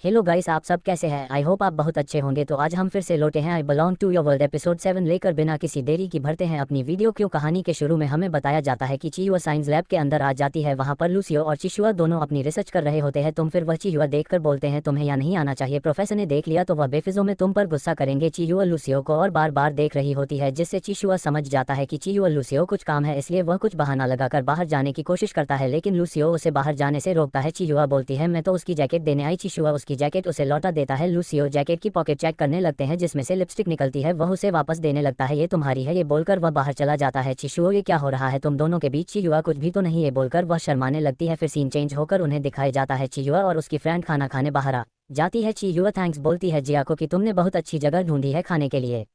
Hello guys, आप सब कैसे हैं? आई होप आप बहुत अच्छे होंगे। तो आज हम फिर से लौटे हैं I belong to your world episode 7 लेकर। बिना किसी देरी की भरते हैं अपनी वीडियो। क्यों कहानी के शुरू में हमें बताया जाता है कि चियुआ साइंस लैब के अंदर आ जाती है। वहां पर लूसियो और चिशुआ दोनों अपनी रिसर्च कर रहे होते हैं। तुम फिर वह चियुआ देखकर बोलते हैं तुम्हें यहाँ नहीं आना चाहिए। प्रोफेसर ने देख लिया तो वह बेफिजो में तुम पर गुस्सा करेंगे। चियुआ लूसियो को और बार बार देख रही होती है, जिससे चिशुआ समझ जाता है कि चियुआ लूसियो कुछ काम है, इसलिए वह कुछ बहाना लगाकर बाहर जाने की कोशिश करता है, लेकिन लूसियो उसे बाहर जाने से रोकता है। चियुआ बोलती है मैं तो उसकी जैकेट देने आई। चिशुआ उसकी जैकेट उसे लौटा देता है। लूसियो जैकेट की पॉकेट चेक करने लगते हैं, जिसमें से लिपस्टिक निकलती है। वह उसे वापस देने लगता है। ये तुम्हारी है, ये बोलकर वह बाहर चला जाता है। चिशुओ ये क्या हो रहा है तुम दोनों के बीच? चियुआ कुछ भी तो नहीं, ये बोलकर वह शर्माने लगती है। फिर सीन चेंज होकर उन्हें दिखाया जाता है चियुआ और उसकी फ्रेंड खाना खाने बाहर आ जाती है। चियुआ थैंक्स बोलती है जिया को कि तुमने बहुत अच्छी जगह ढूंढी है खाने के लिए।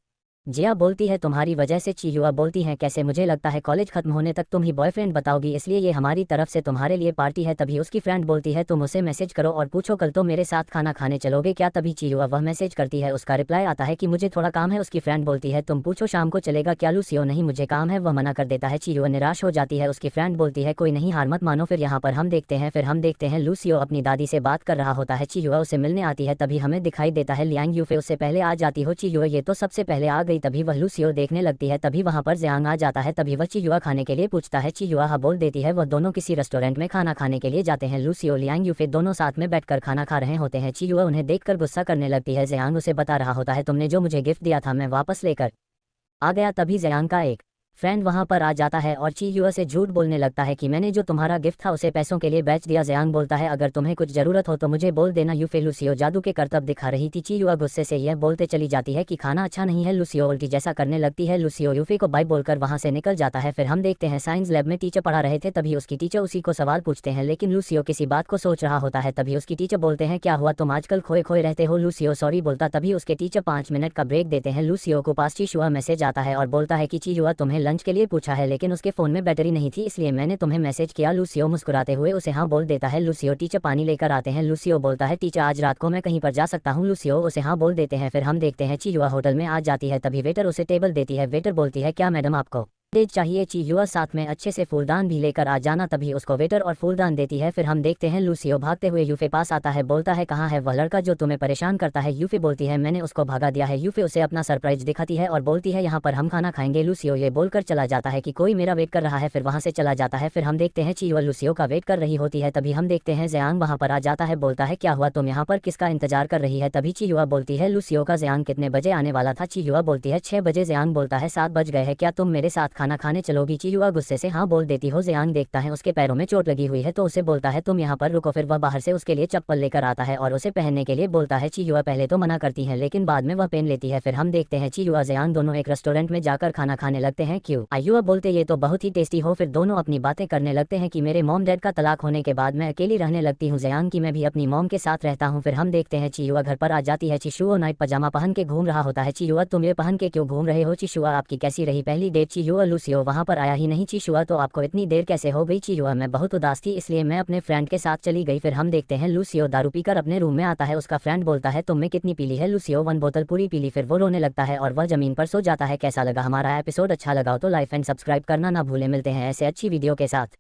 जिया बोलती है तुम्हारी वजह से। चियुआ बोलती है कैसे? मुझे लगता है कॉलेज खत्म होने तक तुम ही बॉयफ्रेंड बताओगी, इसलिए ये हमारी तरफ से तुम्हारे लिए पार्टी है। तभी उसकी फ्रेंड बोलती है तुम उसे मैसेज करो और पूछो कल तो मेरे साथ खाना खाने चलोगे क्या? तभी चियुआ वह मैसेज करती है। उसका रिप्लाई आता है कि मुझे थोड़ा काम है। उसकी फ्रेंड बोलती है तुम पूछो शाम को चलेगा क्या? लूसियो नहीं मुझे काम है, वह मना कर देता है। चियुआ निराश हो जाती है। उसकी फ्रेंड बोलती है कोई नहीं, हार मत मानो। फिर यहाँ पर हम देखते हैं लूसियो अपनी दादी से बात कर रहा होता है। चियुआ उसे मिलने आती है। तभी हमें दिखाई देता है लियांग यूफे उससे पहले आ जाती हो। चियुआ ये तो सबसे पहले आ गई। तभी वह लूसियो देखने लगती है। तभी वहां पर जियांग आ जाता है। तभी वह चियुआ खाने के लिए पूछता है। चियुआ हाँ बोल देती है। वह दोनों किसी रेस्टोरेंट में खाना खाने के लिए जाते हैं। लूसियो लियांग यूफे दोनों साथ में बैठकर खाना खा रहे होते हैं। चियुआ उन्हें देखकर गुस्सा करने लगती है। जियांग उसे बता रहा होता है तुमने जो मुझे गिफ्ट दिया था मैं वापस लेकर आ गया। तभी जियांग का एक फ्रेंड वहां पर आ जाता है और चियुआ से झूठ बोलने लगता है कि मैंने जो तुम्हारा गिफ्ट था उसे पैसों के लिए बेच दिया। जियांग बोलता है अगर तुम्हें कुछ जरूरत हो तो मुझे बोल देना। यूफे लूसियो जादू के करतब दिखा रही थी। चियुआ गुस्से से यह बोलते चली जाती है कि खाना अच्छा नहीं है। लूसियो उल्टी जैसा करने लगती है। लूसियो यूफे को बाय बोलकर वहां से निकल जाता है। फिर हम देखते हैं साइंस लैब में टीचर पढ़ा रहे थे। तभी उसकी टीचर उसी को सवाल पूछते हैं, लेकिन लूसियो किसी बात को सोच रहा होता है। तभी उसकी टीचर बोलते हैं क्या हुआ, तुम आजकल खोए खोए रहते हो? लूसियो सॉरी बोलता। तभी उसके टीचर 5 मिनट का ब्रेक देते हैं। लूसियो को पास चियुआ मैसेज आता है और बोलता है कि चियुआ तुम्हें लंच के लिए पूछा है, लेकिन उसके फोन में बैटरी नहीं थी, इसलिए मैंने तुम्हें मैसेज किया। लूसियो मुस्कुराते हुए उसे हाँ बोल देता है। लूसियो टीचर पानी लेकर आते हैं। लूसियो बोलता है टीचर आज रात को मैं कहीं पर जा सकता हूँ? लूसियो उसे हाँ बोल देते हैं। फिर हम देखते हैं चियुआ होटल में आ जाती है। तभी वेटर उसे टेबल देती है। वेटर बोलती है क्या मैडम आपको दे चाहिए? चियुआ साथ में अच्छे से फूलदान भी लेकर आ जाना। तभी उसको वेटर और फूलदान देती है। फिर हम देखते हैं लूसियो भागते हुए यूफे पास आता है। बोलता है कहाँ है वह लड़का जो तुम्हें परेशान करता है? यूफे बोलती है मैंने उसको भगा दिया है। यूफे उसे अपना सरप्राइज दिखाती है और बोलती है यहाँ पर हम खाना खाएंगे। लूसियो ये बोलकर चला जाता है कि कोई मेरा वेट कर रहा है। फिर वहां से चला जाता है। फिर हम देखते हैं चियुआ लूसियो का वेट कर रही होती है। तभी हम देखते हैं जियांग वहां पर आ जाता है। बोलता है क्या हुआ, तुम यहाँ पर किसका इंतजार कर रही है? तभी चियुआ बोलती है लूसियो का। जियांग कितने बजे आने वाला था? चियुआ बोलती है 6 बजे। जियांग बोलता है 7 बज गए हैं, क्या तुम मेरे साथ खाना खाने चलोगी? चियुआ गुस्से से हाँ बोल देती हो। जियांग देखता है उसके पैरों में चोट लगी हुई है तो उसे बोलता है तुम यहाँ पर रुको। फिर वह बाहर से उसके लिए चप्पल लेकर आता है और उसे पहनने के लिए बोलता है। चियुआ पहले तो मना करती है, लेकिन बाद में वह पहन लेती है। फिर हम देखते हैं चियुआ जियांग दोनों एक रेस्टोरेंट में जाकर खाना खाने लगते हैं। क्यों आयुआ बोलते ये तो बहुत ही टेस्टी हो। फिर दोनों अपनी बातें करने लगते हैं कि मेरे मॉम डैड का तलाक होने के बाद मैं अकेली रहने लगती हूँ। जियांग की मैं भी अपनी मॉम के साथ रहता हूँ। फिर हम देखते हैं चियुआ घर पर आ जाती है। चिशुओ नाइट पजामा पहन के घूम रहा होता है। चियुआ तुम ये पहन के क्यों घूम रहे हो? चिशुआ आपकी कैसी रही पहली डेट? चियुआ लूसियो वहां पर आया ही नहीं। चिशुआ तो आपको इतनी देर कैसे हो गई? चियुआ मैं बहुत उदास थी इसलिए मैं अपने फ्रेंड के साथ चली गई। फिर हम देखते हैं लूसियो दारू पीकर अपने रूम में आता है। उसका फ्रेंड बोलता है तुमने कितनी पी ली है? लूसियो 1 बोतल पूरी पी ली। फिर वो रोने लगता है और वह जमीन पर सो जाता है। कैसा लगा हमारा एपिसोड? अच्छा लगा हो तो लाइक एंड सब्सक्राइब करना ना भूले। मिलते हैं ऐसे अच्छी वीडियो के साथ।